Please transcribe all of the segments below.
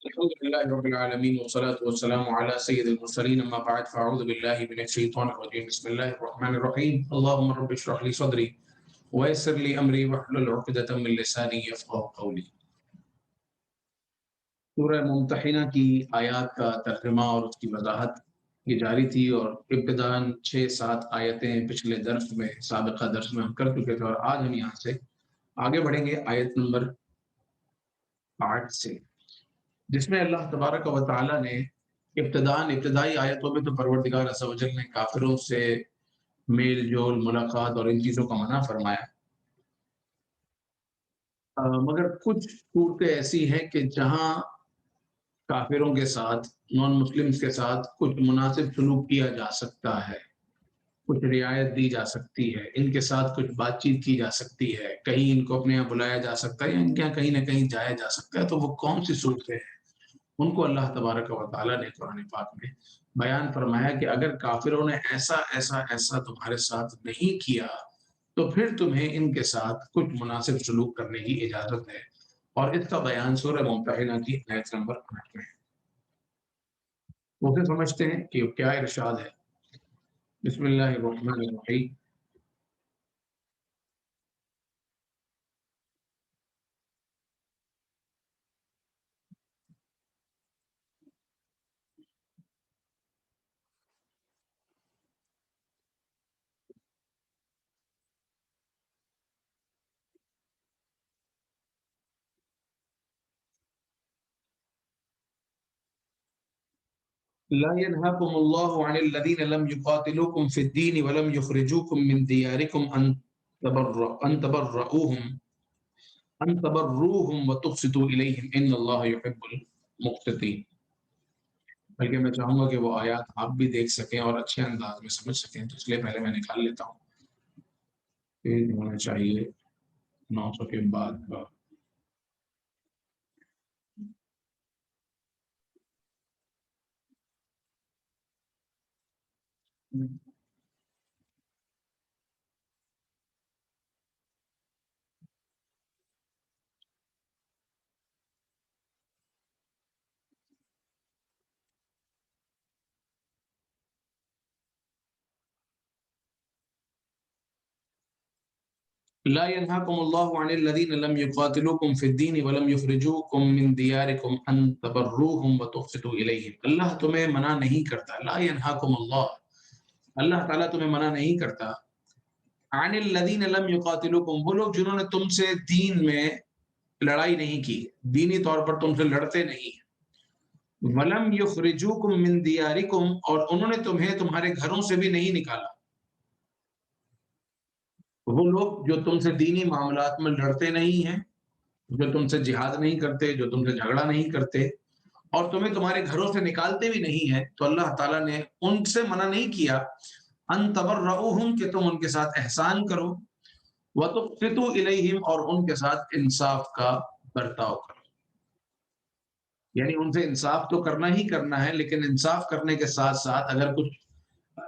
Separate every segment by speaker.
Speaker 1: الحمد لله رب العالمين والصلاة والسلام على سيد المرسلين أما بعد فأعوذ بالله من الشيطان الرجيم بسم الله الرحمن الرحيم اللهم رب اشرح لي صدري ويسر لي أمري واحلل عقدة من لساني يفقهوا قولي. سورہ ممتحنہ کی آیات کا ترجمہ اور اس کی وضاحت یہ جاری تھی، اور ابتداً 6-7 آیتیں پچھلے درس میں سابقہ درس میں ہم کر چکے تھے، اور آج ہم یہاں سے آگے بڑھیں گے آیت نمبر 8 سے، جس میں اللہ تبارک و تعالیٰ نے ابتدائی آیتوں میں تو پروردگار عز و جل نے کافروں سے میل جول، ملاقات اور ان چیزوں کا منع فرمایا، مگر کچھ صورتیں ایسی ہیں کہ جہاں کافروں کے ساتھ، نان مسلمز کے ساتھ کچھ مناسب سلوک کیا جا سکتا ہے، کچھ رعایت دی جا سکتی ہے، ان کے ساتھ کچھ بات چیت کی جا سکتی ہے، کہیں ان کو اپنے یہاں بلایا جا سکتا ہے یا ان کے یہاں کہیں نہ کہیں جایا جا سکتا ہے. تو وہ کون سی صورتیں ہیں، ان کو اللہ تبارک و تعالیٰ نے قرآن پاک میں بیان فرمایا کہ اگر کافروں نے ایسا ایسا ایسا تمہارے ساتھ نہیں کیا تو پھر تمہیں ان کے ساتھ کچھ مناسب سلوک کرنے کی اجازت ہے، اور اس کا بیان سورہ ممتحنہ کی آیت نمبر 8 میں ہے. اسے سمجھتے ہیں کہ کیا ارشاد ہے. بسم اللہ الرحمن الرحیم. لا ينهاكم الله عن الذين لم يقاتلوكم في الدين ولم يخرجوكم من دياركم أن تبروهم وتقسطوا إليهم إن الله يحب المقسطين. بلکہ میں چاہوں گا کہ وہ آیات آپ بھی دیکھ سکیں اور اچھے انداز میں سمجھ سکیں، تو اس لیے پہلے میں نکال لیتا ہوں. پیج ہونا چاہیے 900 کے بعد کا. لا ينهاكم الله عن الذين لم يقاتلوكم في الدين ولم يخرجوكم من دياركم ان تبروهم وتقسطوا اليهم. اللہ تمہیں منع نہیں کرتا، لا ينهاكم اللہ، اللہ تعالیٰ تمہیں منع نہیں کرتا، عن الذين لم يقاتلوكم، وہ لوگ جنہوں نے تم سے دین میں لڑائی نہیں کی، دینی طور پر تم سے لڑتے نہیں، ولم يخرجوكم من دياركم، اور انہوں نے تمہیں تمہارے گھروں سے بھی نہیں نکالا. وہ لوگ جو تم سے دینی معاملات میں لڑتے نہیں ہیں، جو تم سے جہاد نہیں کرتے، جو تم سے جھگڑا نہیں کرتے، اور تمہیں تمہارے گھروں سے نکالتے بھی نہیں ہیں، تو اللہ تعالیٰ نے ان سے منع نہیں کیا ان تبرؤہم، کہ تم ان کے ساتھ احسان کرو، وتقسطوا الیہم، اور ان کے ساتھ انصاف کا برتاؤ کرو. یعنی ان سے انصاف تو کرنا ہی کرنا ہے، لیکن انصاف کرنے کے ساتھ ساتھ اگر کچھ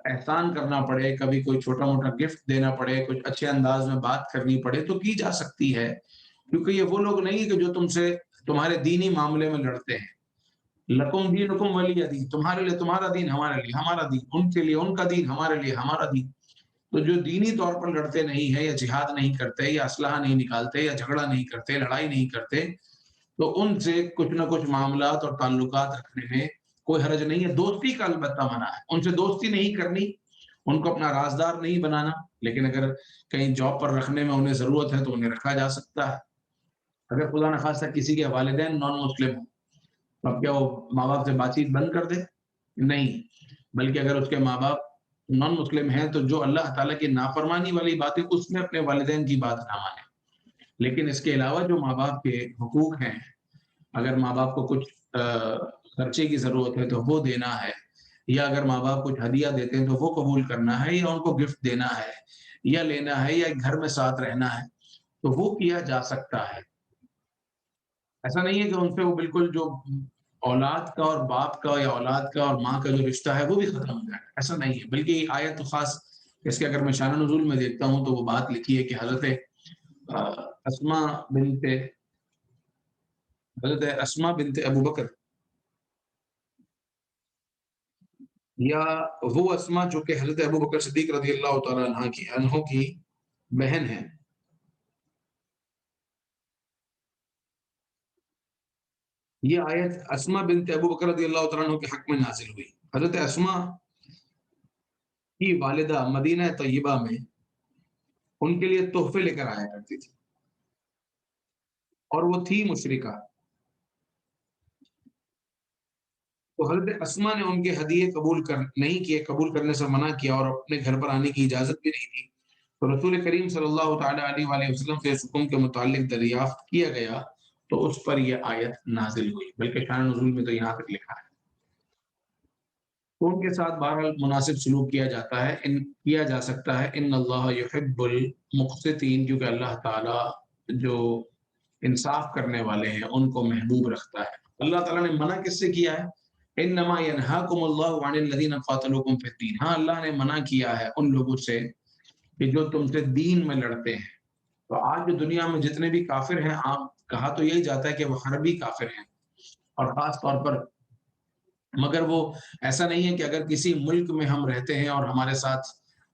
Speaker 1: احسان کرنا پڑے، کبھی کوئی چھوٹا موٹا گفٹ دینا پڑے، کچھ اچھے انداز میں بات کرنی پڑے، تو کی جا سکتی ہے، کیونکہ یہ وہ لوگ نہیں کہ جو تم سے تمہارے دینی معاملے میں لڑتے ہیں. لکم دینکم ولی دین، تمہارے لیے تمہارا دین، ہمارے لیے ہمارا دین، ان کے لیے ان کا دین، ہمارے لیے ہمارا دین. تو جو دینی طور پر لڑتے نہیں ہیں، یا جہاد نہیں کرتے، یا اسلحہ نہیں نکالتے، یا جھگڑا نہیں کرتے، لڑائی نہیں کرتے، تو ان سے کچھ نہ کچھ معاملات اور تعلقات رکھنے میں کوئی حرج نہیں ہے. دوستی کا البتہ منع ہے، ان سے دوستی نہیں کرنی، ان کو اپنا رازدار نہیں بنانا، لیکن اگر کہیں جاب پر رکھنے میں انہیں ضرورت ہے تو انہیں رکھا جا سکتا ہے. اگر خدا نخواستہ کسی کے والدین نان مسلم ہوں تو اب کیا وہ ماں باپ سے بات چیت بند کر دے؟ نہیں، بلکہ اگر اس کے ماں باپ نان مسلم ہیں تو جو اللہ تعالیٰ کی نافرمانی والی بات ہے اس میں اپنے والدین کی بات نہ مانیں. لیکن اس کے علاوہ جو ماں باپ کے حقوق ہیں، اگر ماں باپ کو کچھ خرچے کی ضرورت ہے تو وہ دینا ہے، یا اگر ماں باپ کچھ ہدیہ دیتے ہیں تو وہ قبول کرنا ہے، یا ان کو گفٹ دینا ہے، یا لینا ہے، یا گھر میں ساتھ رہنا ہے، تو وہ کیا جا سکتا ہے. ایسا نہیں ہے کہ ان سے وہ بالکل جو اولاد کا اور باپ کا یا اولاد کا اور ماں کا جو رشتہ ہے وہ بھی ختم ہو جائے گا، ایسا نہیں ہے. بلکہ یہ آیت تو خاص اس کے اگر میں شان نزول میں دیکھتا ہوں تو وہ بات لکھی ہے کہ حضرت اسماء بنت ابو بکر یا وہ اسما جو کہ حضرت ابو بکر صدیق رضی اللہ تعالیٰ عنہ کی بہن ہے. یہ آیت اسما بنت ابو بکر رضی اللہ تعالیٰ عنہ کے حق میں نازل ہوئی. حضرت اسما کی والدہ مدینہ طیبہ میں ان کے لیے تحفے لے کر آیا کرتی تھی اور وہ تھی مشرکہ. تو حضرت اسما نے ان کے ہدیے نہیں کیے، قبول کرنے سے منع کیا اور اپنے گھر پر آنے کی اجازت بھی نہیں دی. تو رسول کریم صلی اللہ تعالیٰ علیہ وآلہ وسلم سے اس حکم کے متعلق دریافت کیا گیا تو اس پر یہ آیت نازل ہوئی. بلکہ شان نزول میں تو یہاں تک لکھا ہے. تو ان کے ساتھ بہرحال مناسب سلوک کیا جا سکتا ہے. ان اللہ یحب المقسطین، کیونکہ اللہ تعالیٰ جو انصاف کرنے والے ہیں ان کو محبوب رکھتا ہے. اللہ تعالیٰ نے منع کس سے کیا ہے؟ انما ینہاکم اللہ عن الذین قاتلوکم فی الدین. ہاں، اللہ نے منع کیا ہے ان لوگوں سے کہ جو تم سے دین میں لڑتے ہیں. تو آج جو دنیا میں جتنے بھی کافر ہیں، آپ کہا تو یہی جاتا ہے کہ وہ حربی کافر ہیں، اور خاص طور پر مگر وہ ایسا نہیں ہے کہ اگر کسی ملک میں ہم رہتے ہیں اور ہمارے ساتھ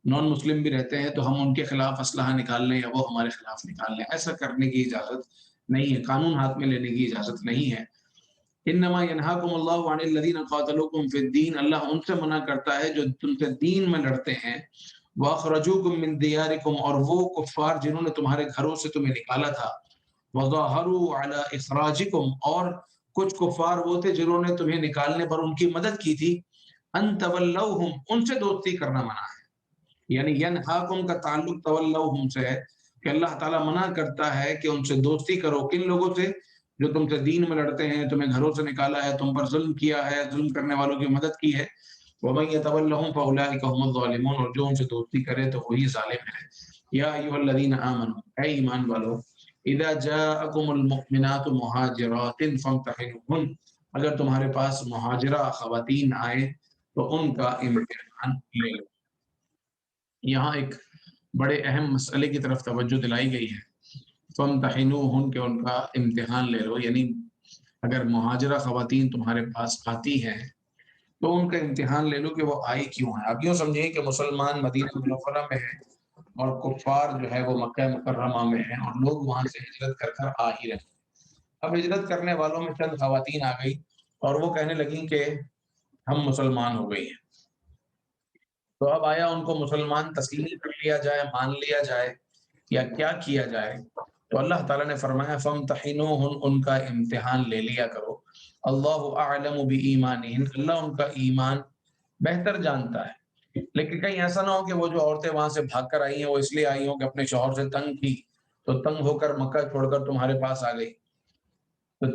Speaker 1: نان مسلم بھی رہتے ہیں تو ہم ان کے خلاف اسلحہ نکال لیں یا وہ ہمارے خلاف نکال لیں. ایسا کرنے کی اجازت نہیں ہے، قانون ہاتھ میں لینے کی اجازت نہیں ہے. انما ینہاکم اللہ عن الذین قاتلوکم فی الدین، اللہ ان سے منع کرتا ہے جو تم سے دین میں لڑتے ہیں. واخرجوکم من دیارکم، اور وہ کفار جنہوں نے تمہارے گھروں سے تمہیں نکالا تھا. وظاہروا علی اخراجکم، اور کچھ کفار وہ تھے جنہوں نے تمہیں نکالنے پر ان کی مدد کی تھی. ان تولوہم، ان سے دوستی کرنا منع ہے. یعنی ینہاکم کا تعلق تولوہم سے ہے کہ اللہ تعالیٰ منع کرتا ہے کہ ان سے دوستی کرو. کن لوگوں سے؟ جو تم سے دین میں لڑتے ہیں، تمہیں گھروں سے نکالا ہے، تم پر ظلم کیا ہے، ظلم کرنے والوں کی مدد کی ہے. وَمَن يَتَوَلَّهُمْ فَأُولَٰئِكَ هُمُ الظَّالِمُونَ، اور جو ان سے دوستی کرے تو وہی ظالم ہے. یا ایھا الذین آمنوا، اے ایمان والو، اذا جاءکم المؤمنات مہاجرات فامتحنوہن، اگر تمہارے پاس مہاجرہ خواتین آئیں تو ان کا امتحان لے لو. یہاں ایک بڑے اہم مسئلے کی طرف توجہ دلائی گئی ہے. فامتحنوہن، کہ ان کا امتحان لے لو. یعنی اگر مہاجرہ خواتین تمہارے پاس آتی ہیں تو ان کا امتحان لے لو کہ وہ آئی کیوں ہیں. آپ یوں سمجھیں کہ مسلمان مدینہ منورہ میں ہیں اور کفار جو ہے وہ مکہ مکرمہ میں ہیں، اور لوگ وہاں سے ہجرت کر کر آ ہی رہے ہیں. اب ہجرت کرنے والوں میں چند خواتین آ گئی اور وہ کہنے لگیں کہ ہم مسلمان ہو گئی ہیں. تو اب آیا ان کو مسلمان تسلیم کر لیا جائے، مان لیا جائے، یا کیا کیا جائے؟ تو اللہ تعالیٰ نے فرمایا فامتحنوہن، ان کا امتحان لے لیا کرو. اللہ اعلم بایمانہن، اللہ ان کا ایمان بہتر جانتا ہے. لیکن کہیں ایسا نہ ہو کہ وہ جو عورتیں وہاں سے بھاگ کر آئی ہیں وہ اس لیے آئی ہوں کہ اپنے شوہر سے تنگ تھی، تو تنگ ہو کر مکہ چھوڑ کر تمہارے پاس آ گئی. تو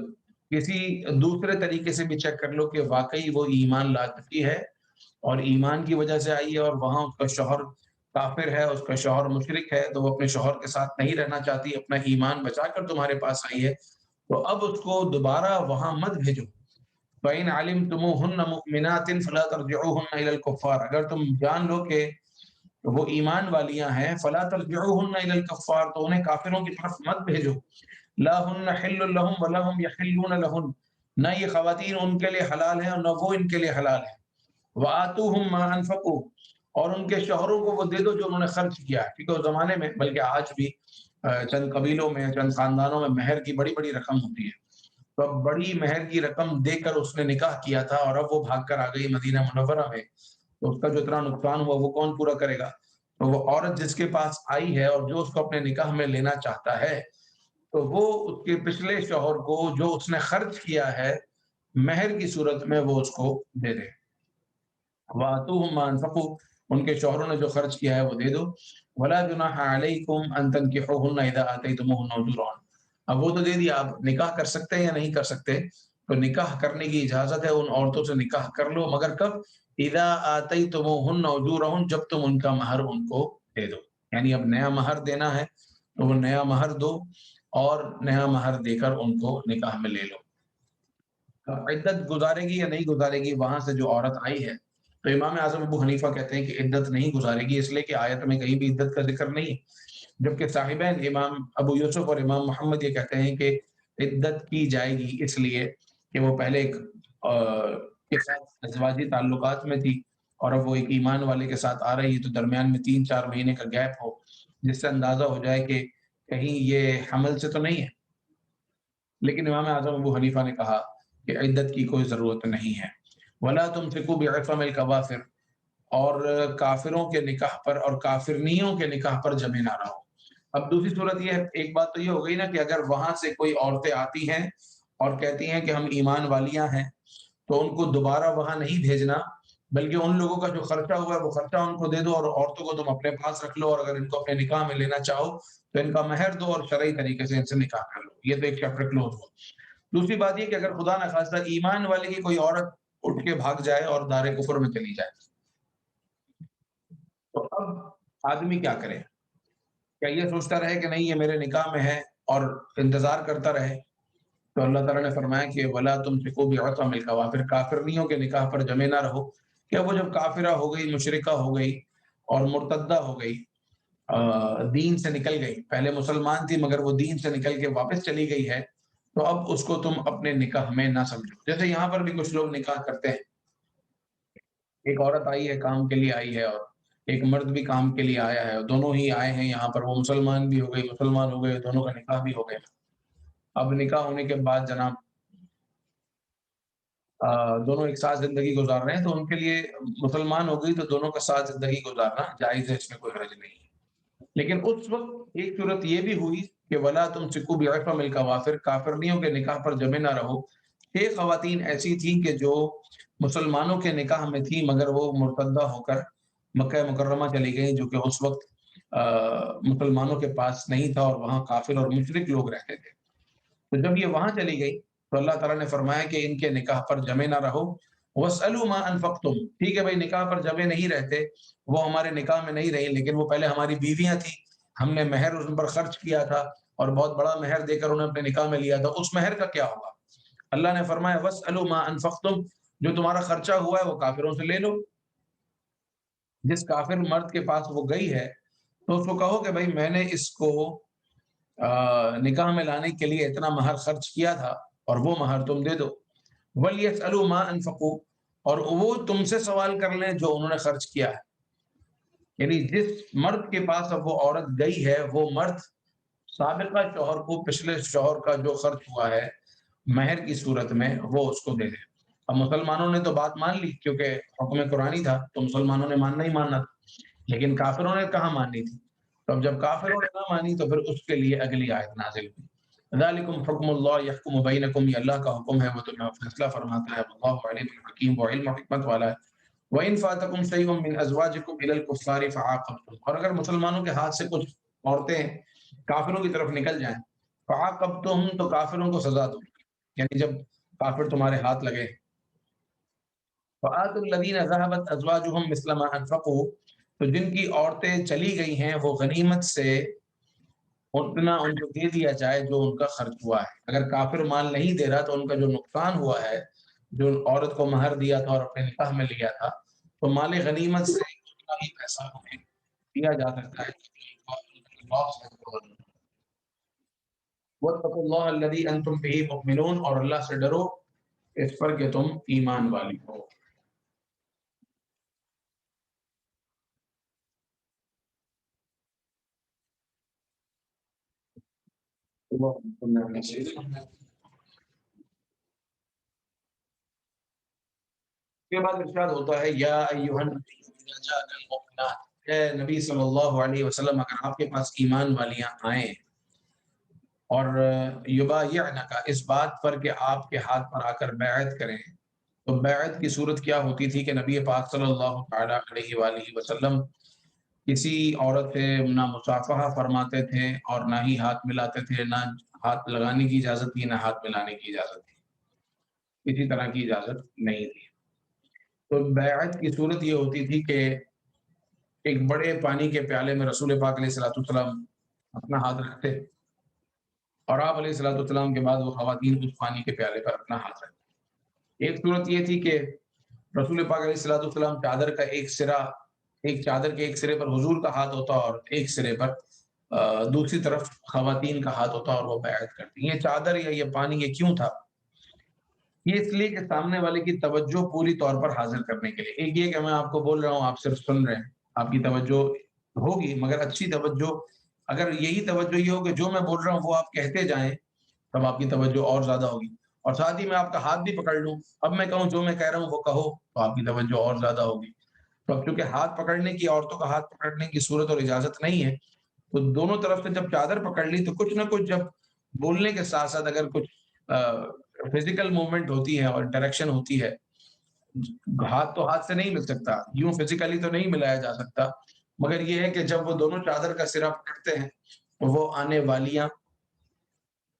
Speaker 1: کسی دوسرے طریقے سے بھی چیک کر لو کہ واقعی وہ ایمان لا چکی ہے اور ایمان کی وجہ سے آئی ہے، اور وہاں اس کا شوہر کافر ہے، اس کا شوہر مشرک ہے، تو وہ اپنے شوہر کے ساتھ نہیں رہنا چاہتی، اپنا ایمان بچا کر تمہارے پاس آئی ہے. تو اب اس کو دوبارہ وہاں مت بھیجو. فَإِنْ عَلِمْتُمُوهُنَّ مُؤْمِنَاتٍ فَلَا تَرْجِعُوهُنَّ إِلَى الْكُفَّارِ، اگر تم جان لو کہ وہ ایمان والیاں ہیں، فَلَا تَرْجِعُوهُنَّ إِلَى الْكُفَّارِ، تو انہیں کافروں کی طرف مت بھیجو. لَا هُنَّ حِلٌّ لَهُمْ وَلَا هُمْ يَحِلُّونَ لَهُنَّ، نہ یہ خواتین ان کے لیے حلال ہیں اور نہ وہ ان کے لیے حلال ہیں. وَآتُوهُمْ مَا أَنفَقُوا، اور ان کے شوہروں کو وہ دے دو جو انہوں نے خرچ کیا ہے. کیونکہ اس زمانے میں، بلکہ آج بھی چند قبیلوں میں، چند خاندانوں میں مہر کی بڑی بڑی رقم ہوتی ہے. تو اب بڑی مہر کی رقم دے کر اس نے نکاح کیا تھا اور اب وہ بھاگ کر آ گئی مدینہ منورہ میں، تو اس کا جو اتنا نقصان ہوا وہ کون پورا کرے گا؟ تو وہ عورت جس کے پاس آئی ہے اور جو اس کو اپنے نکاح میں لینا چاہتا ہے، تو وہ اس کے پچھلے شوہر کو جو اس نے خرچ کیا ہے مہر کی صورت میں وہ اس کو دے دے. وَآتُوهُمْ مَا أَنفَقُوا، ان کے شوہروں نے جو خرچ کیا ہے وہ دے دو. وَلَا جُنَاحَ عَلَيْكُمْ أَن تَنكِحُوهُنَّ إِذَا آتَيْتُمُوهُنَّ أُجُورَهُنَّ. اب وہ تو دے دیا، آپ نکاح کر سکتے ہیں یا نہیں کر سکتے؟ تو نکاح کرنے کی اجازت ہے، ان عورتوں سے نکاح کر لو، مگر کب؟ اذا آتیتموہن اجورہن، جب تم ان کا مہر ان کو دے دو. یعنی اب نیا مہر دینا ہے تو وہ نیا مہر دو، اور نیا مہر دے کر ان کو نکاح میں لے لو. عدت گزارے گی یا نہیں گزارے گی وہاں سے جو عورت آئی ہے؟ تو امام اعظم ابو حنیفہ کہتے ہیں کہ عدت نہیں گزارے گی، اس لیے کہ آیت میں کہیں بھی عدت کا ذکر نہیں ہے. جبکہ صاحبین امام ابو یوسف اور امام محمد یہ کہتے ہیں کہ عدت کی جائے گی، اس لیے کہ وہ پہلے ایک کے ساتھ ازواجی تعلقات میں تھی، اور اب وہ ایک ایمان والے کے ساتھ آ رہی ہے تو درمیان میں 3-4 مہینے کا گیپ ہو جس سے اندازہ ہو جائے کہ کہیں یہ حمل سے تو نہیں ہے۔ لیکن امام اعظم ابو حنیفہ نے کہا کہ عدت کی کوئی ضرورت نہیں ہے۔ وَلَا تُمْسِكُوا بِعِصَمِ الْكَوَافِرِ، اور کافروں کے نکاح پر اور کافرنیوں کے نکاح پر جمے نہ رہو۔ اب دوسری صورت یہ ہے، ایک بات تو یہ ہو گئی نا کہ اگر وہاں سے کوئی عورتیں آتی ہیں اور کہتی ہیں کہ ہم ایمان والیاں ہیں تو ان کو دوبارہ وہاں نہیں بھیجنا، بلکہ ان لوگوں کا جو خرچہ ہوا ہے وہ خرچہ ان کو دے دو، اور عورتوں کو تم اپنے پاس رکھ لو، اور اگر ان کو اپنے نکاح میں لینا چاہو تو ان کا مہر دو اور شرعی طریقے سے ان سے نکاح کر لو۔ یہ تو ایک چیپٹر کلوز ہوا۔ دوسری بات یہ کہ اگر خدا نخواستہ ایمان والے کی کوئی عورت اٹھ کے بھاگ جائے اور دار کفر میں چلی جائے تو اب آدمی کیا کرے؟ کیا یہ سوچتا رہے کہ نہیں یہ میرے نکاح میں ہے اور انتظار کرتا رہے؟ تو اللہ تعالیٰ نے فرمایا کہ ولا تمسکوا بعصم الکوافر، کافرنیوں کے نکاح پر جمے نہ رہو۔ کہ وہ جب کافرہ ہو گئی، مشرکہ ہو گئی اور مرتدہ ہو گئی، دین سے نکل گئی، پہلے مسلمان تھی مگر وہ دین سے نکل کے واپس چلی گئی ہے، تو اب اس کو تم اپنے نکاح میں نہ سمجھو۔ جیسے یہاں پر بھی کچھ لوگ نکاح کرتے ہیں، ایک عورت آئی ہے کام کے لیے آئی ہے اور ایک مرد بھی کام کے لیے آیا ہے، دونوں ہی آئے ہیں یہاں پر، وہ مسلمان بھی ہو گئی، مسلمان ہو گئے، دونوں کا نکاح بھی ہو گیا۔ اب نکاح ہونے کے بعد جناب دونوں ایک ساتھ زندگی گزار رہے ہیں تو ان کے لیے مسلمان ہو گئی تو دونوں کا ساتھ زندگی گزارنا جائز ہے، اس میں کوئی حرج نہیں ہے۔ لیکن اس وقت ایک صورت یہ بھی ہوئی کہ ولا تمسکوا بعصم الکوافر، کافرنیوں کے نکاح پر جمے نہ رہو۔ 6 خواتین ایسی تھیں کہ جو مسلمانوں کے نکاح میں تھی مگر وہ مرتدہ ہو کر مکہ مکرمہ چلی گئیں، جو کہ اس وقت مسلمانوں کے پاس نہیں تھا اور وہاں کافر اور مشرک لوگ رہتے تھے۔ تو جب یہ وہاں چلی گئی تو اللہ تعالیٰ نے فرمایا کہ ان کے نکاح پر جمے نہ رہو۔ وَاسْأَلُوا مَا أَنفَقْتُمْ، ٹھیک ہے بھائی نکاح پر جمے نہیں رہتے، وہ ہمارے نکاح میں نہیں رہی لیکن وہ پہلے ہماری بیویاں تھیں، ہم نے مہر ان پر خرچ کیا تھا اور بہت بڑا مہر دے کر انہیں اپنے نکاح میں لیا تھا، اس مہر کا کیا ہوگا؟ اللہ نے فرمایا وَاسْأَلُوا مَا أَنفَقْتُمْ، جو تمہارا خرچہ ہوا ہے وہ کافروں سے لے لو۔ جس کافر مرد کے پاس وہ گئی ہے تو اس کو کہو کہ بھائی میں نے اس کو نکاح میں لانے کے لیے اتنا مہر خرچ کیا تھا اور وہ مہر تم دے دو۔ وَلْيَسْأَلُوا مَا أَنفَقُوا، اور وہ تم سے سوال کر لیں جو انہوں نے خرچ کیا ہے۔ یعنی جس مرد کے پاس اب وہ عورت گئی ہے وہ مرد سابقہ شوہر کو پچھلے شوہر کا جو خرچ ہوا ہے مہر کی صورت میں وہ اس کو دے دے۔ اب مسلمانوں نے تو بات مان لی کیونکہ حکم قرآنی تھا تو مسلمانوں نے ماننا ہی ماننا تھا، لیکن کافروں نے کہاں ماننی تھی؟ تو اب جب کافروں نے نہ مانی تو پھر اس کے لیے اگلی آیت نازل ہوئی۔ ذالکم حکم اللہ یحکم بینکم، یہ اللہ کا حکم ہے، وہ تمہیں فیصلہ فرماتا ہے، واللہ علیم حکیم، وہ علم و حکمت والا ہے۔ وَإِن فَاتَكُمْ شَيْءٌ مِّنْ أَزْوَاجِكُمْ إِلَى الْكُفَّارِ فَعَاقَبْتُمْ، اور اگر مسلمانوں کے ہاتھ سے کچھ عورتیں کافروں کی طرف نکل جائیں، فَعَاقَبْتُمْ، تو کافروں کو سزا دو، یعنی جب کافر تمہارے ہاتھ لگے، فَآتُوا الَّذِينَ ذَهَبَتْ أَزْوَاجُهُمْ مِثْلَ مَا أَنفَقُوا، تو جن کی عورتیں چلی گئی ہیں وہ غنیمت سے اتنا ان کو دے دیا جائے جو ان کا خرچ ہوا ہے۔ اگر کافر مال نہیں دے رہا تو ان کا جو نقصان ہوا ہے، جو عورت کو مہر دیا تھا اور اپنے نکاح میں لیا تھا، تو مال غنیمت سے اتنا ہی پیسہ انہیں دیا جا سکتا ہے وَاتَّقُوا اللَّهَ الَّذِي أَنتُم بِهِ مُؤْمِنُونَ، اور اللہ سے ڈرو اس پر کہ تم ایمان والی ہو۔ کے بعد ارشاد ہوتا ہے یا ایھا النبی اذا جاءک المؤمنات، اے نبی صلی اللہ علیہ وسلم اگر آپ کے پاس ایمان والیاں آئیں اور یبایعنک، اس بات پر کہ آپ کے ہاتھ پر آ کر بیعت کریں، تو بیعت کی صورت کیا ہوتی تھی کہ نبی پاک صلی اللہ تعالی علیہ وآلہ وسلم کسی عورت سے نہ مصافحہ فرماتے تھے اور نہ ہی ہاتھ ملاتے تھے، نہ ہاتھ لگانے کی اجازت تھی، نہ ہاتھ ملانے کی اجازت تھی، کسی طرح کی اجازت نہیں تھی۔ تو بیعت کی صورت یہ ہوتی تھی کہ ایک بڑے پانی کے پیالے میں رسول پاک علیہ الصلوۃ والسلام اپنا ہاتھ رکھتے اور آپ علیہ الصلوۃ والسلام کے بعد وہ خواتین اس پانی کے پیالے پر اپنا ہاتھ رکھتے۔ ایک صورت یہ تھی کہ رسول پاک علیہ الصلوۃ والسلام چادر کا ایک سرا، ایک چادر کے ایک سرے پر حضور کا ہاتھ ہوتا اور ایک سرے پر دوسری طرف خواتین کا ہاتھ ہوتا اور وہ بیعت کرتی۔ یہ چادر یا یہ پانی یہ کیوں تھا؟ یہ اس لیے کہ سامنے والے کی توجہ پوری طور پر حاضر کرنے کے لیے۔ ایک یہ کہ میں آپ کو بول رہا ہوں، آپ صرف سن رہے ہیں، آپ کی توجہ ہوگی مگر اچھی توجہ۔ اگر یہی توجہ یہ ہو کہ جو میں بول رہا ہوں وہ آپ کہتے جائیں، تب آپ کی توجہ اور زیادہ ہوگی۔ اور ساتھ ہی میں آپ کا ہاتھ بھی پکڑ لوں، اب میں کہوں جو میں کہہ رہا ہوں وہ کہو، تو آپ کی توجہ اور زیادہ ہوگی۔ تو اب چونکہ ہاتھ پکڑنے کی، عورتوں کا ہاتھ پکڑنے کی صورت اور اجازت نہیں ہے، تو دونوں طرف سے جب چادر پکڑ لی تو کچھ نہ کچھ، جب بولنے کے ساتھ ساتھ اگر کچھ فزیکل موومنٹ ہوتی ہے اور انٹریکشن ہوتی ہے، ہاتھ تو ہاتھ سے نہیں مل سکتا، یوں فزیکلی تو نہیں ملایا جا سکتا، مگر یہ ہے کہ جب وہ دونوں چادر کا سرا پکڑتے ہیں تو وہ آنے والیاں،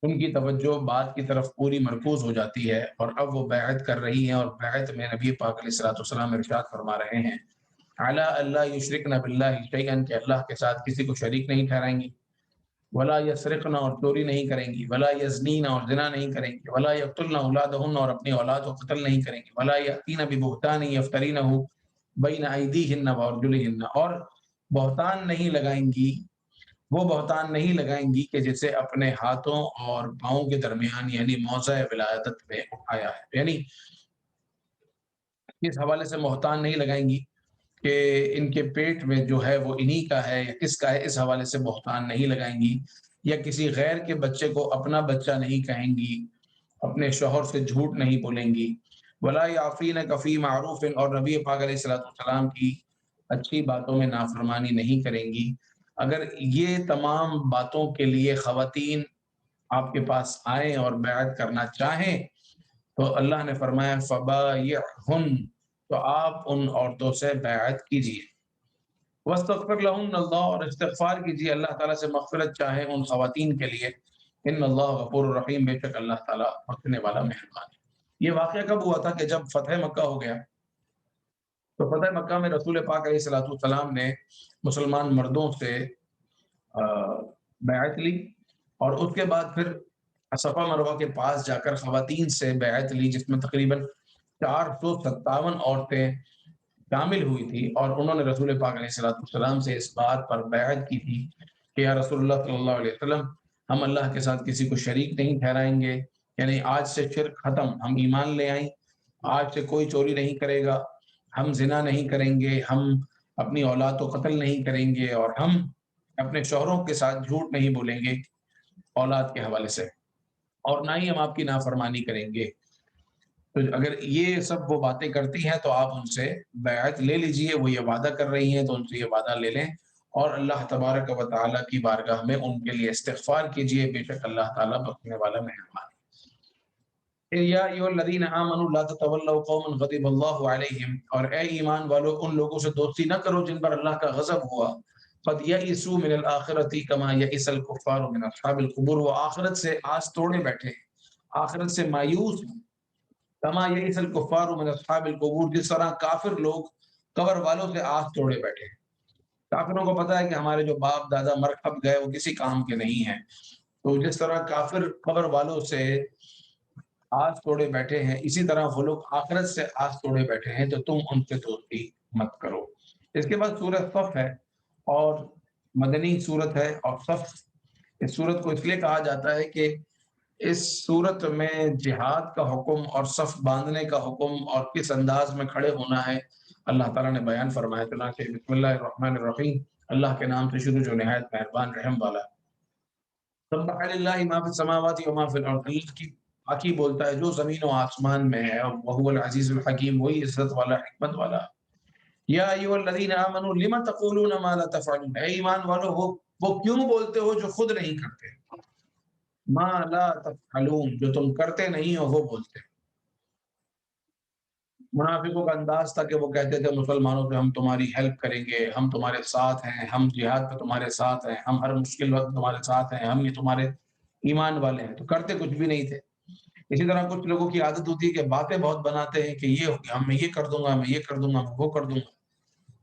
Speaker 1: ان کی توجہ بات کی طرف پوری مرکوز ہو جاتی ہے، اور اب وہ بیعت کر رہی ہیں، اور بیعت میں نبی پاک علیہ الصلوۃ والسلام ارشاد فرما رہے ہیں اعلیٰ اللہ یشرکن باللہ شیئا، کہ اللہ کے ساتھ کسی کو شریک نہیں ٹھہرائیں گی، ولا یسرقن، اور چوری نہیں کریں گی، ولا یزنین، اور زنا نہیں کریں گی، ولا یقتلن اولادہن، اور اپنی اولاد کو قتل نہیں کریں گی، ولا یاتین ببہتان یفترینہ بین ایدیہن وارجلہن، اور بہتان نہیں لگائیں گی، وہ بہتان نہیں لگائیں گی کہ جسے اپنے ہاتھوں اور پاؤں کے درمیان، یعنی موضع ولادت میں اٹھایا ہے، یعنی اس حوالے سے بہتان نہیں لگائیں گی کہ ان کے پیٹ میں جو ہے وہ انہی کا ہے یا کس کا ہے، اس حوالے سے بہتان نہیں لگائیں گی، یا کسی غیر کے بچے کو اپنا بچہ نہیں کہیں گی، اپنے شوہر سے جھوٹ نہیں بولیں گی، ولا یعفین فی معروف، اور نبی پاک علیہ الصلوۃ والسلام کی اچھی باتوں میں نافرمانی نہیں کریں گی۔ اگر یہ تمام باتوں کے لیے خواتین آپ کے پاس آئیں اور بیعت کرنا چاہیں تو اللہ نے فرمایا فبایعہن، تو آپ ان عورتوں سے بیعت کیجیے، واستغفر لہن اللہ، اور استغفار کیجیے، اللہ تعالیٰ سے مغفرت چاہیں ان خواتین کے لیے، ان اللہ غفور الرحیم، بے شک اللہ تعالیٰ بخشنے والا مہربان ہے۔ یہ واقعہ کب ہوا تھا کہ جب فتح مکہ ہو گیا، تو فتح مکہ میں رسول پاک علیہ الصلوۃ والسلام نے مسلمان مردوں سے بیعت لی، اور اس کے بعد پھر صفا مروہ کے پاس جا کر خواتین سے بیعت لی، جس میں تقریباً 457 عورتیں شامل ہوئی تھی، اور انہوں نے رسول پاک علیہ الصلوۃ والسلام سے اس بات پر بیعت کی تھی کہ یا رسول اللہ صلی اللہ علیہ وسلم، ہم اللہ کے ساتھ کسی کو شریک نہیں ٹھہرائیں گے، یعنی آج سے شرک ختم، ہم ایمان لے آئیں، آج سے کوئی چوری نہیں کرے گا، ہم زنا نہیں کریں گے، ہم اپنی اولاد کو قتل نہیں کریں گے، اور ہم اپنے شوہروں کے ساتھ جھوٹ نہیں بولیں گے اولاد کے حوالے سے، اور نہ ہی ہم آپ کی نافرمانی کریں گے۔ تو اگر یہ سب وہ باتیں کرتی ہیں تو آپ ان سے بیعت لے لیجئے، وہ یہ وعدہ کر رہی ہیں تو ان سے یہ وعدہ لے لیں، اور اللہ تبارک و تعالیٰ کی بارگاہ میں ان کے لیے استغفار کیجئے، بے شک اللہ تعالیٰ بخشنے والا مہربان ہے۔ یا ایھا الذین آمنوا لا تتولوا قوما غضب اللہ علیہم، اور اے ایمان والو ان لوگوں سے دوستی نہ کرو جن پر اللہ کا غضب ہوا، قد یئسوا من الآخرۃ کما یئس الکفار من اصحاب القبور، وہ آخرت سے آس توڑے بیٹھے ہیں، آخرت سے مایوس ہیں، کما یئس الکفار من اصحاب القبور، جس طرح کافر لوگ قبر والوں سے آس توڑے بیٹھے ہیں۔ کافروں کو پتا ہے کہ ہمارے جو باپ دادا مر کھپ گئے وہ کسی کام کے نہیں ہیں، تو جس طرح کافر قبر والوں سے آس توڑے بیٹھے ہیں، اسی طرح وہ لوگ آخرت سے آس توڑے بیٹھے ہیں، تو تم ان سے دوستی مت کرو۔ اس کے بعد سورہ صف ہے، اور مدنی سورت ہے، اور صف اس سورت کو اس لیے کہا جاتا ہے کہ اس سورت میں جہاد کا حکم اور صف باندھنے کا حکم اور کس انداز میں کھڑے ہونا ہے اللہ تعالیٰ نے بیان فرمایا، چنانچہ بسم اللہ الرحمن الرحیم، اللہ کے نام سے شروع جو نہایت مہربان رحم والا ہے۔ سبح للہ ما فی السماوات و ما فی الارض، اللہ کی پاکی بولتا ہے جو زمین و آسمان میں ہے، اور وہو العزیز الحکیم، وہی عزت والا حکمت والا ہے۔ یا ایھا الذین آمنوا لم تقولون ما لا تفعلون، اے ایمان والو وہ کیوں بولتے ہو جو خود نہیں کرتے، ما لا تفعلون، جو تم کرتے نہیں ہو وہ بولتے ہیں۔ منافقوں کا انداز تھا کہ وہ کہتے تھے مسلمانوں سے ہم تمہاری ہیلپ کریں گے، ہم تمہارے ساتھ ہیں، ہم جہاد پہ تمہارے ساتھ ہیں، ہم ہر مشکل وقت تمہارے ساتھ ہیں، ہم یہ تمہارے ایمان والے ہیں، تو کرتے کچھ بھی نہیں تھے۔ اسی طرح کچھ لوگوں کی عادت ہوتی ہے کہ باتیں بہت بناتے ہیں کہ یہ ہم میں یہ کر دوں گا، میں یہ کر دوں گا، میں وہ کر دوں گا۔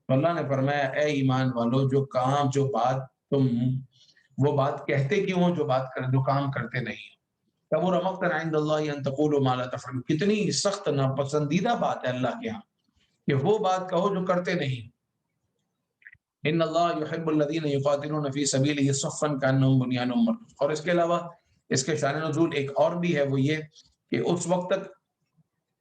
Speaker 1: تو اللہ نے فرمایا اے ایمان والو، جو کام جو بات تم وہ بات کہتے کیوں ہو جو بات کر جو کام کرتے نہیں ہو۔ کبر مقتا عند اللہ ان تقولوا ما لا تفعلون، کتنی سخت ناپسندیدہ بات ہے اللہ کے ہاں کہ وہ بات کہو جو کرتے نہیں۔ ان اللہ یحب الذین یقاتلون فی سبیلہ صفا کانہم بنیان مرصوص، اور اس کے علاوہ اس کے شان نزول ایک اور بھی ہے، وہ یہ کہ اس وقت تک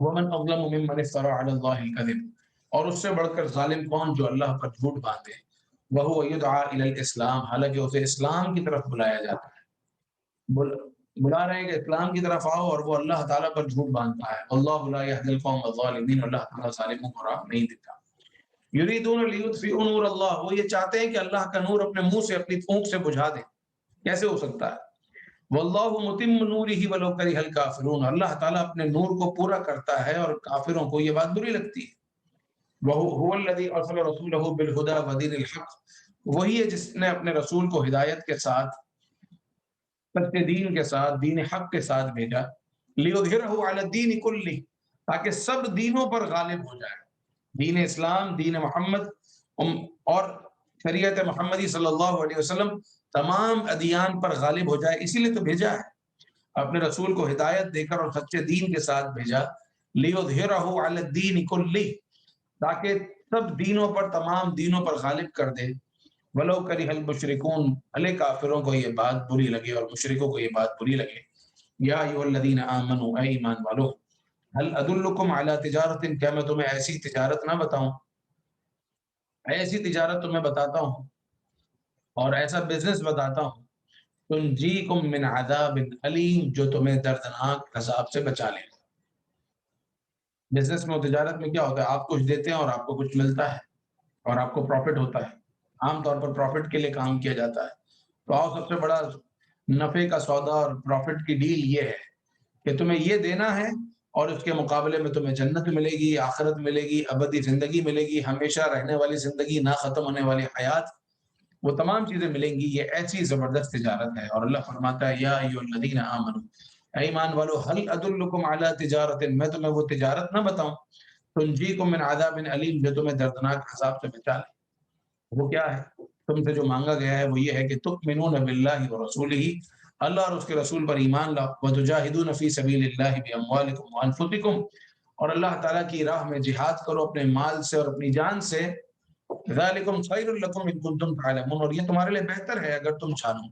Speaker 1: ومن اظلم ممن افترى على الله الكذب، اور اس سے بڑھ کر ظالم کون جو اللہ پر جھوٹ باندھے، وهو يدعى الى الاسلام، حالانکہ اسے اسلام کی طرف بلایا جاتا ہے، بلا رہے ہیں کہ اسلام کی طرف آؤ اور وہ اللہ تعالیٰ پر جھوٹ باندھتا ہے۔ اللہ لا يهدي القوم الظالمین، اللہ تعالیٰ ظالموں کو راہ نہیں دیتا۔ یریدون لیطفئوا نور اللہ، وہ یہ چاہتے ہیں کہ اللہ کا نور اپنے منہ سے اپنی پھونک سے بجھا دیں، کیسے ہو سکتا ہے؟ واللہ متم نورہ ولو کرہ الکافرون، اللہ تعالیٰ اپنے نور کو پورا کرتا ہے اور کافروں کو یہ بات بری لگتی ہے۔ وہو الذی ارسل رسولہ بالہدی ودین الحق، وہی ہے جس نے اپنے رسول کو ہدایت کے ساتھ، سچے دین کے ساتھ، دین حق کے ساتھ بھیجا، لیظہرہ علی الدین کلہ، تاکہ سب دینوں پر غالب ہو جائے، دین اسلام، دین محمد اور شریعت محمدی صلی اللہ علیہ وسلم تمام ادیان پر غالب ہو جائے، اسی لیے تو بھیجا ہے، اپنے رسول کو ہدایت دے کر اور سچے دین کے ساتھ بھیجا، لیظہرہ علی الدین کلہ، تاکہ سب دینوں پر، تمام دینوں پر غالب کر دے، ولو کرہ المشرکون، بھلے کافروں کو یہ بات بری لگے اور مشرکوں کو یہ بات بری لگے۔ یا ایھا الذین آمنوا، اے ایمان والو، هل ادلکم علی تجارت، کیا میں تمہیں ایسی تجارت نہ بتاؤں، ایسی تجارت تمہیں بتاتا ہوں اور ایسا بزنس بتاتا ہوں، تنجیکم من عذاب علیم، جو تمہیں دردناک عذاب سے بچا لے گا۔ بزنس میں اور تجارت میں کیا ہوتا ہے، آپ کچھ دیتے ہیں اور آپ کو کچھ ملتا ہے اور آپ کو پروفٹ ہوتا ہے، عام طور پر پروفٹ کے لیے کام کیا جاتا ہے۔ تو آؤ، سب سے بڑا نفع کا سودا اور پروفٹ کی ڈیل یہ ہے کہ تمہیں یہ دینا ہے اور اس کے مقابلے میں تمہیں جنت ملے گی، آخرت ملے گی، ابدی زندگی ملے گی، ہمیشہ رہنے والی زندگی، نہ ختم ہونے والی حیات، وہ تمام چیزیں ملیں گی۔ یہ ایسی زبردست تجارت ہے، اور اللہ فرماتا ہے یا ایھا الذین آمنوا، اے ایمان والو، هل ادلکم علی تجارت، میں تمہیں وہ تجارت نہ بتاؤں، تنجیکم من عذاب علیم، جو تمہیں دردناک عذاب سے بچا لے۔ وہ کیا ہے؟ تم سے جو مانگا گیا ہے وہ یہ ہے کہ تؤمنون باللہ ورسولہ، اللہ اور اس کے رسول پر ایمان لاؤ، وتجاہدون فی سبیل اللہ باموالکم وانفسکم، اور اللہ تعالیٰ کی راہ میں جہاد کرو اپنے مال سے اور اپنی جان سے، ذالکم خیر لکم ان کنتم تعلمون، اور یہ تمہارے لیے بہتر ہے اگر تم جانو،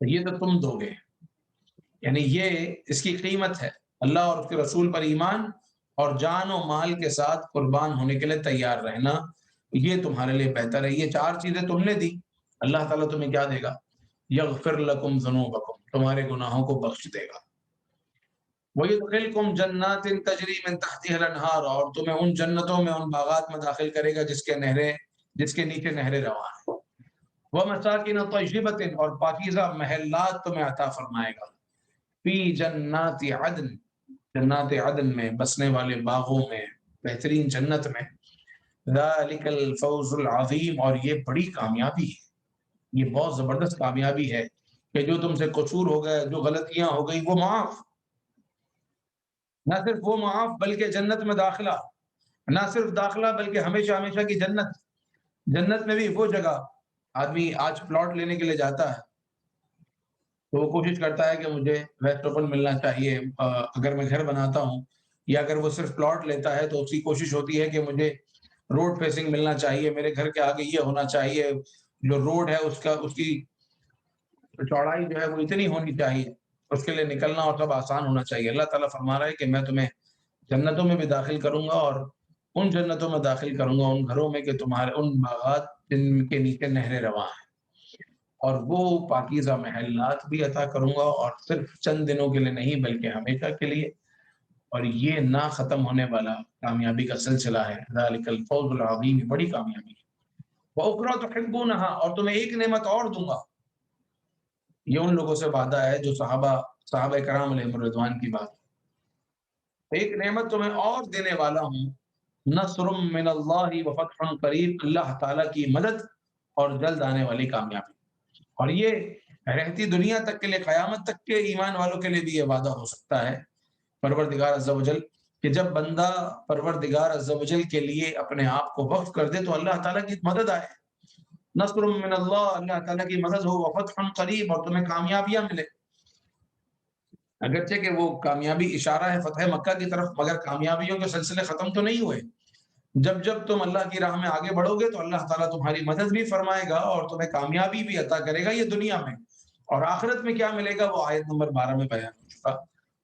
Speaker 1: یہ تو تم دو گے، یعنی یہ اس کی قیمت ہے، اللہ اور اس کے رسول پر ایمان اور جان و مال کے ساتھ قربان ہونے کے لیے تیار رہنا، یہ تمہارے لیے بہتر ہے۔ یہ چار چیزیں تم نے دی، اللہ تعالیٰ تمہیں کیا دے گا؟ یغفر لکم ذنوبکم، تمہارے گناہوں کو بخش دے گا، وَيُدْخِلْكُمْ جَنَّاتٍ تَجْرِي مِن تَحْتِهَا الْأَنْهَارُ، اور تمہیں ان جنتوں میں، ان باغات میں داخل کرے گا جس کے نیچے نہریں رواں ہیں، وَمَسَاكِنَ طَيِّبَةٍ، اور پاکیزہ محلات تمہیں عطا فرمائے گا، فی جنات عدن، جنات عدن میں، بسنے والے باغوں میں، بہترین جنت میں، ذَلِكَ الْفَوْزُ الْعَظِيمُ، اور یہ بڑی کامیابی ہے، یہ بہت زبردست کامیابی ہے کہ جو تم سے قصور ہو گئے، جو غلطیاں ہو گئی، وہ معاف، نہ صرف وہ معاف بلکہ جنت میں داخلہ، نہ صرف داخلہ بلکہ ہمیشہ ہمیشہ کی جنت، جنت میں بھی وہ جگہ، آدمی آج پلاٹ لینے کے لیے جاتا ہے تو وہ کوشش کرتا ہے کہ مجھے ویسٹ اوپن ملنا چاہیے، اگر میں گھر بناتا ہوں، یا اگر وہ صرف پلاٹ لیتا ہے تو اس کی کوشش ہوتی ہے کہ مجھے روڈ فیسنگ ملنا چاہیے، میرے گھر کے آگے یہ ہونا چاہیے، جو روڈ ہے اس کی چوڑائی جو ہے وہ اتنی ہونی چاہیے، اس کے لیے نکلنا اور سب آسان ہونا چاہیے۔ اللہ تعالیٰ فرما رہا ہے کہ میں تمہیں جنتوں میں بھی داخل کروں گا، اور ان جنتوں میں داخل کروں گا، ان گھروں میں کہ تمہارے ان باغات جن کے نیچے نہریں رواں ہیں، اور وہ پاکیزہ محلات بھی عطا کروں گا، اور صرف چند دنوں کے لیے نہیں بلکہ ہمیشہ کے لیے، اور یہ نہ ختم ہونے والا کامیابی کا سلسلہ ہے۔ ذالک الفوز العظیم، بڑی کامیابی ہے۔ وَأُخْرَىٰ تُحِبُّونَهَا، اور تمہیں ایک نعمت اور دوں گا، یہ ان لوگوں سے وعدہ ہے جو صحابہ کرام علیہم الرضوان کی بات، ایک نعمت تمہیں اور دینے والا ہوں، نصر من اللہ وفتح قریب، اللہ تعالیٰ کی مدد اور جلد آنے والی کامیابی، اور یہ رہتی دنیا تک کے لیے، قیامت تک کے ایمان والوں کے لیے بھی یہ وعدہ ہو سکتا ہے پروردگار عز و جل، کہ جب بندہ پروردگار عز و جل کے لیے اپنے آپ کو وقف کر دے تو اللہ تعالیٰ کی مدد آئے، نصر من اللہ، اللہ تعالیٰ کی مدد ہو، وفتح قریب، اور تمہیں کامیابیاں ملے، اگرچہ کہ وہ کامیابی اشارہ ہے فتح مکہ کی طرف، مگر کامیابیوں کے سلسلے ختم تو نہیں ہوئے، جب جب تم اللہ کی راہ میں آگے بڑھو گے تو اللہ تعالیٰ تمہاری مدد بھی فرمائے گا اور تمہیں کامیابی بھی عطا کرے گا، یہ دنیا میں، اور آخرت میں کیا ملے گا وہ آیت نمبر 12 میں بیان ہو چکا۔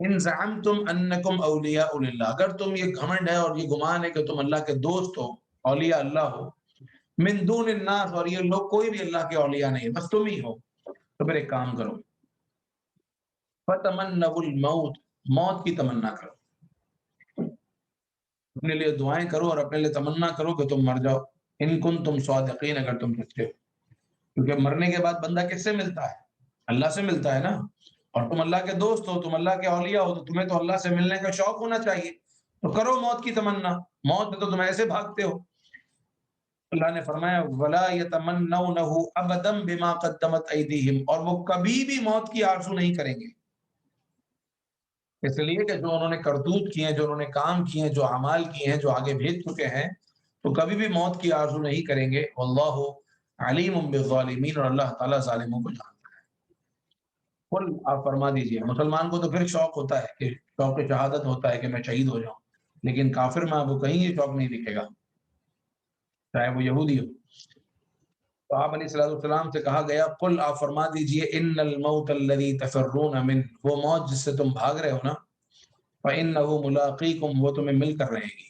Speaker 1: ان زعمتم انکم اولیاء للہ، اگر تم یہ گھمنڈ ہے اور یہ گمان ہے کہ تم اللہ کے دوست ہو، اولیاء اللہ ہو، من دون الناس، اور یہ لوگ کوئی بھی اللہ کے اولیاء نہیں، بس تم ہی ہو، تو پھر ایک کام کرو، فتمنوا الموت، موت کی تمنا کرو، اپنے لیے دعائیں کرو اور اپنے لیے تمنا کرو کہ تم مر جاؤ، ان کنتم صادقین، اگر تم سچے ہو، کیونکہ مرنے کے بعد بندہ کس سے ملتا ہے؟ اللہ سے ملتا ہے نا، اور تم اللہ کے دوست ہو، تم اللہ کے اولیاء ہو، تو تمہیں تو اللہ سے ملنے کا شوق ہونا چاہیے، تو کرو موت کی تمنا، موت سے تو تم ایسے بھاگتے ہو۔ اللہ نے فرمایا وَلَا يَتَمَنَّوْنَهُ أَبَدًا بِمَا قَدَّمَتْ أَيْدِيهِمْ، اور وہ کبھی بھی موت کی آرزو نہیں کریں گے، اس لیے کہ جو انہوں نے کرتوت کیے ہیں، جو انہوں نے کام کیے ہیں، جو اعمال کیے ہیں، جو آگے بھیج چکے ہیں، تو کبھی بھی موت کی آرزو نہیں کریں گے۔ واللہ علیم بالظالمین، اور اللہ تعالیٰ ظالموں کو جانتا ہے۔ قل، آپ فرما دیجئے، مسلمان کو تو پھر شوق ہوتا ہے کہ شوق شہادت ہوتا ہے کہ میں شہید ہو جاؤں، لیکن کافر میں آپ کو کہیں یہ شوق نہیں دکھے گا، چاہے وہ یہودی ہو۔ تو آپ علیہ الصلوۃ والسلام سے کہا گیا قل، آپ فرما دیجئے ان الموت الذی تفرون منہ، وہ موت جس سے تم بھاگ رہے ہو نا، فإنہ ملاقیکم، وہ تمہیں مل کر رہے گی،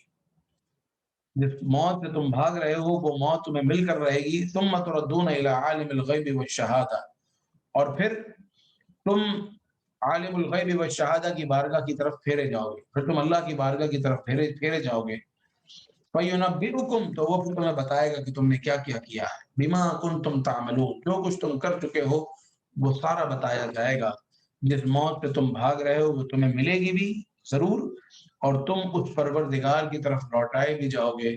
Speaker 1: جس موت سے تم بھاگ رہے ہو وہ موت تمہیں مل کر رہے گی، ثم تردون الی عالم الغیب والشہادہ، اور پھر تم عالم الغیب والشہادہ کی بارگاہ کی طرف پھیرے جاؤ گے، پھر تم اللہ کی بارگاہ کی طرف پھیرے جاؤ گے، فَيُنَبِّئُكُمْ، تو وہ پھر تمہیں بتائے گا کہ تم نے کیا کیا کیا ہے، بِمَا كُنْتُمْ تَعْمَلُونَ، جو کچھ تم کر چکے ہو وہ سارا بتایا جائے گا، جس موت سے تم بھاگ رہے ہو وہ تمہیں ملے گی بھی ضرور، اور تم اس پروردگار کی طرف لوٹائے بھی جاؤ گے،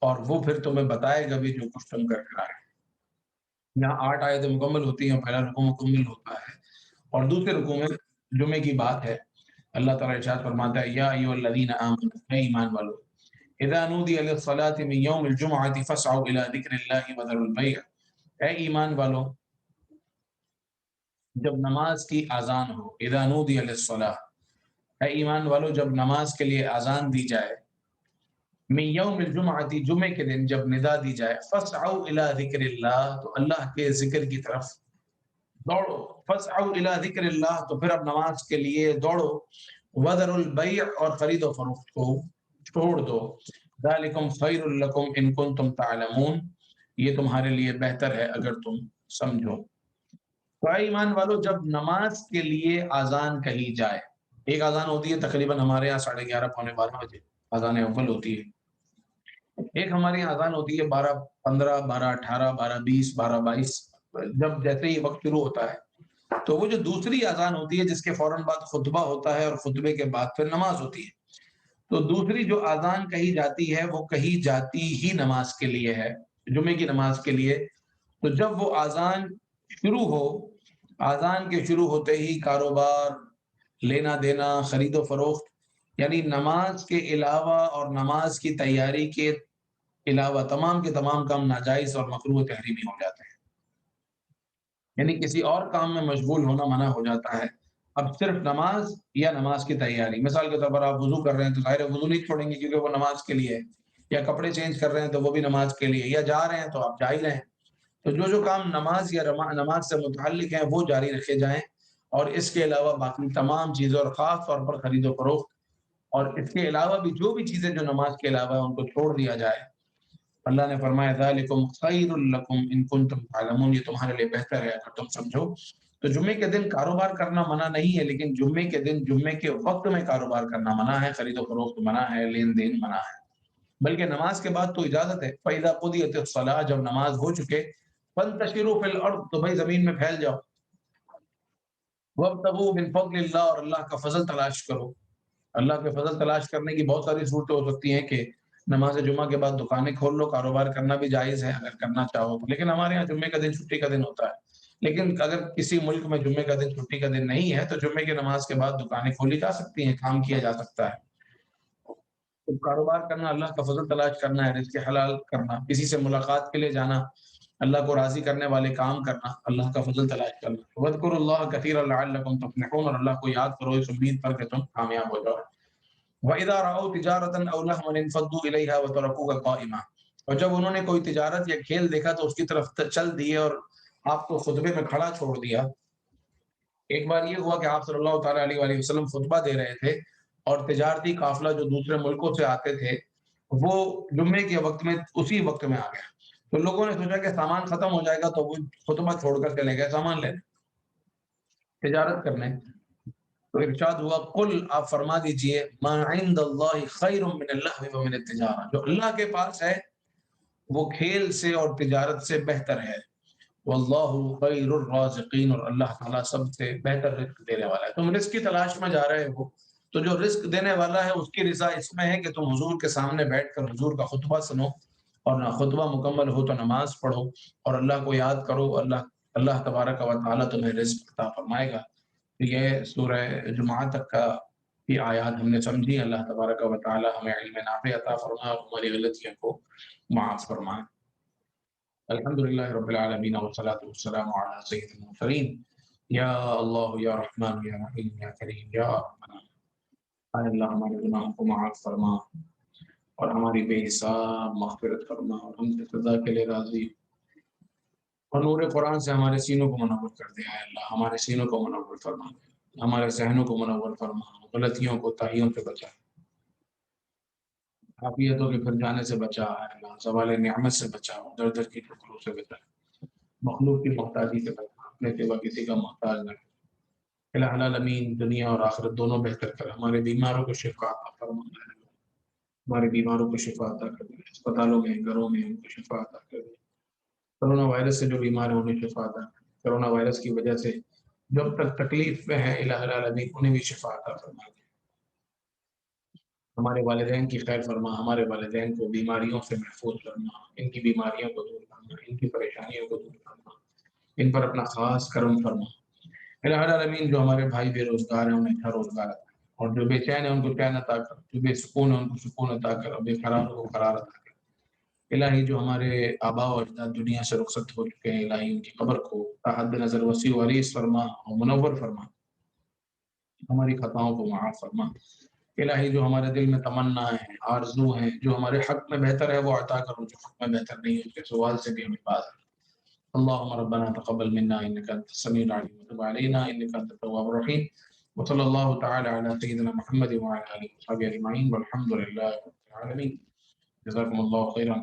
Speaker 1: اور وہ پھر تمہیں بتائے گا بھی جو کچھ تم کر کے آئے۔ یہاں 8 آیتیں مکمل ہوتی ہیں، پہلا رکوع مکمل ہوتا ہے، اور دوسرے رکوع میں جمعے کی بات ہے۔ اللہ تعالیٰ ارشاد فرماتا ہے یا ایھا الذین آمنوا، اے ایمان والو، اذا نودی للصلاة من یوم الجمعة فاسعوا الى ذکر اللہ وذروا البیع، اے ایمان والو، جب نماز کی اذان ہو، اذا نودی للصلاة، اے ایمان والو جب نماز کے لیے اذان دی جائے، من یوم الجمعة، جمعے کے دن جب ندا دی جائے، فاسعوا الى ذکر اللہ، تو اللہ کے ذکر کی طرف دوڑو، فاسعوا الی ذکر اللہ، تو پھر اب نماز کے لیے دوڑو، وذروا البیع، اور خرید و فروخت کو چھوڑ دو، ذالکم خیر لکم ان کنتم تعلمون، یہ تمہارے لیے بہتر ہے اگر تم سمجھو۔ تو اے ایمان والو، جب نماز کے لیے اذان کہی جائے، ایک اذان ہوتی ہے تقریباً ہمارے یہاں 11:30 پونے 12 بجے اذان اول ہوتی ہے، ایک ہماری یہاں اذان ہوتی ہے 12:15، 12:18، 12:20، 12:22، جب جیسے ہی وقت شروع ہوتا ہے، تو وہ جو دوسری اذان ہوتی ہے جس کے فوراً بعد خطبہ ہوتا ہے اور خطبے کے بعد پھر نماز ہوتی ہے، تو دوسری جو اذان کہی جاتی ہے وہ کہی جاتی ہی نماز کے لیے ہے، جمعے کی نماز کے لیے۔ تو جب وہ اذان شروع ہو، اذان کے شروع ہوتے ہی کاروبار، لینا دینا، خرید و فروخت، یعنی نماز کے علاوہ اور نماز کی تیاری کے علاوہ تمام کے تمام کام ناجائز اور مکروہ و تحریمی ہو جاتے ہیں، یعنی کسی اور کام میں مشغول ہونا منع ہو جاتا ہے، اب صرف نماز یا نماز کی تیاری۔ مثال کے طور پر آپ وضو کر رہے ہیں تو ظاہر ہے وضو نہیں چھوڑیں گے کیونکہ وہ نماز کے لیے ہے، یا کپڑے چینج کر رہے ہیں تو وہ بھی نماز کے لیے، یا جا رہے ہیں تو آپ جا ہی رہے ہیں، تو جو کام نماز یا نماز سے متعلق ہیں وہ جاری رکھے جائیں، اور اس کے علاوہ باقی تمام چیزیں، اور خاص طور پر خرید و فروخت، اور اس کے علاوہ بھی جو بھی چیزیں جو نماز کے علاوہ ہیں ان کو چھوڑ دیا جائے۔ اللہ نے فرمایا ذالکم خیر لکم ان کنتم تعلمون، یہ تمہارے لیے بہتر ہے اگر تم سمجھو۔ تو جمعے کے دن کاروبار کرنا منع نہیں ہے، لیکن جمعے کے دن، جمعے کے وقت میں کاروبار کرنا منع ہے، خرید و فروخت منع ہے، لین دین منع ہے، بلکہ نماز کے بعد تو اجازت ہے۔ فَإِذَا قُضِيَتِ الصَّلَاةُ، جب نماز ہو چکے، فَانتَشِرُوا فِي الْأَرْضِ، تو بھائی زمین میں پھیل جاؤ، وَابْتَغُوا مِن فَضْلِ اللَّهِ، اور اللہ کا فضل تلاش کرو۔ اللہ کے فضل تلاش کرنے کی بہت ساری صورتیں ہو سکتی ہیں کہ نماز جمعہ کے بعد دکانیں کھول لو، کاروبار کرنا بھی جائز ہے اگر کرنا چاہو تو، لیکن ہمارے یہاں جمعے کا دن چھٹی کا دن ہوتا ہے، لیکن اگر کسی ملک میں جمعے کا دن چھٹی کا دن نہیں ہے تو جمعے کی نماز کے بعد دکانیں کھولی جا سکتی ہیں، کام کیا جا سکتا ہے، تو کاروبار کرنا، اللہ کا فضل تلاش کرنا ہے، رزق حلال کرنا، کسی سے ملاقات کے لیے جانا، اللہ کو راضی کرنے والے کام کرنا، اللہ کا فضل تلاش کرنا۔ وَاذْكُرُوا اللَّهَ كَثِيرًا لَعَلَّكُمْ تُفْلِحُونَ، اور اللہ کو یاد کرو اس امید پر کہ تم کامیاب ہو جاؤ۔ وَإِذَا رَأَوْا تِجَارَةً أَوْ لَهْوًا انفَضُّوا إِلَيْهَا وَتَرَكُوكَ قَائِمًا، اور جب انہوں نے کوئی تجارت یا کھیل دیکھا تو اس کی طرف چل دیے اور آپ کو خطبے میں کھڑا چھوڑ دیا۔ ایک بار یہ ہوا کہ آپ صلی اللہ تعالیٰ علیہ وآلہ وسلم خطبہ دے رہے تھے اور تجارتی قافلہ جو دوسرے ملکوں سے آتے تھے وہ جمعے کے وقت میں اسی وقت میں آ گیا۔ تو لوگوں نے سوچا کہ سامان ختم ہو جائے گا تو وہ خطبہ چھوڑ کر چلے گئے سامان لینے، تجارت کرنے۔ تو ارشاد ہوا قل، آپ فرما دیجئے ما عند اللہ خیر من اللہو ومن التجارہ، جو اللہ کے پاس ہے وہ کھیل سے اور تجارت سے بہتر ہے۔ واللہ خیر الرازقین، اور اللہ تعالیٰ سب سے بہتر رزق دینے والا ہے۔ تم رزق کی تلاش میں جا رہے ہو تو جو رزق دینے والا ہے اس کی رضا اس میں ہے کہ تم حضور کے سامنے بیٹھ کر حضور کا خطبہ سنو، اور نہ خطبہ مکمل ہو تو نماز پڑھو اور اللہ کو یاد کرو، اللہ تبارک و تعالیٰ تمہیں رزق عطا فرمائے گا۔ تو یہ سورہ جمعہ تک کا کی آیات ہم نے سمجھی۔ اللہ تبارک و تعالیٰ ہمیں علم نافع عطا فرمائے اور ہماری غلطیوں کو معاف فرمائے۔ الحمد للہ رب العالمین والصلاة والسلام علی سید المرسلین۔ یا اللہ یا رحمان یا رحیم یا کریم یا رحمان، اے اللہ ہمارے گناہوں کو معاف فرما اور ہماری بے حساب مغفرت فرما، اور ہم سے سزا کے لیے راضی، اور نور قرآن سے ہمارے سینوں کو منور کر دے۔ اے اللہ ہمارے سینوں کو منور فرما، ہمارے ذہنوں کو منور فرما، غلطیوں کو تاہیوں سے بچا، عافیتوں کے پھر جانے سے بچا، اے اللہ زوال نعمت سے بچا، در در کی ٹھکروں سے بچا، مخلوق کی محتاجی سے بچا، اپنے سوا کسی کا محتاج نہ کر۔ الہ العالمین دنیا اور آخرت دونوں بہتر کر، ہمارے بیماروں کو شفا عطا فرما، ہمارے بیماروں کو شفا عطا کر دے، اسپتالوں میں گھروں میں ان کو شفا عطا کر دے، کرونا وائرس سے جو بیمار ہیں انہیں شفا عطا کر دے، کرونا وائرس کی وجہ سے جو اب تک تکلیف میں ہے الہ العالمین انہیں بھی شفا عطا فرما دے، ہمارے والدین کی خیر فرما، ہمارے والدین کو بیماریوں سے محفوظ فرما، ان کی بیماریوں کو دور فرما، ان کی پریشانیوں کو دور فرما، ان پر اپنا خاص کرم فرما۔ الہ العالمین جو ہمارے بھائی بے روزگار ہیں انہیں اچھا روزگار عطا کر، اور جو بے چین ہیں ان کو چین عطا کر، جو بے سکون ہیں ان کو سکون عطا کر، اور بے قرار کو قرار عطا کر۔ الہی جو ہمارے آباء و اجداد دنیا سے رخصت ہو چکے ہیں، الہی ان کی قبر کو تا حد نظر وسیع و عریض فرما اور منور فرما، ہماری خطاؤں کو معاف فرما۔ الہی جو ہمارے دل میں تمنا ہے، آرزو ہیں، جو ہمارے حق میں بہتر ہے وہ عطا کرو، جو حق میں بہتر نہیں ہے اس کے سوال سے بھی ہمیں باز رکھ۔ اللهم ربنا تقبل منا انك انت السميع العليم وتب علينا انك انت التواب الرحيم، وصلى الله تعالى على سيدنا محمد وعلى اله وصحبه اجمعين، والحمد لله رب العالمين۔ جزاكم الله خيرا۔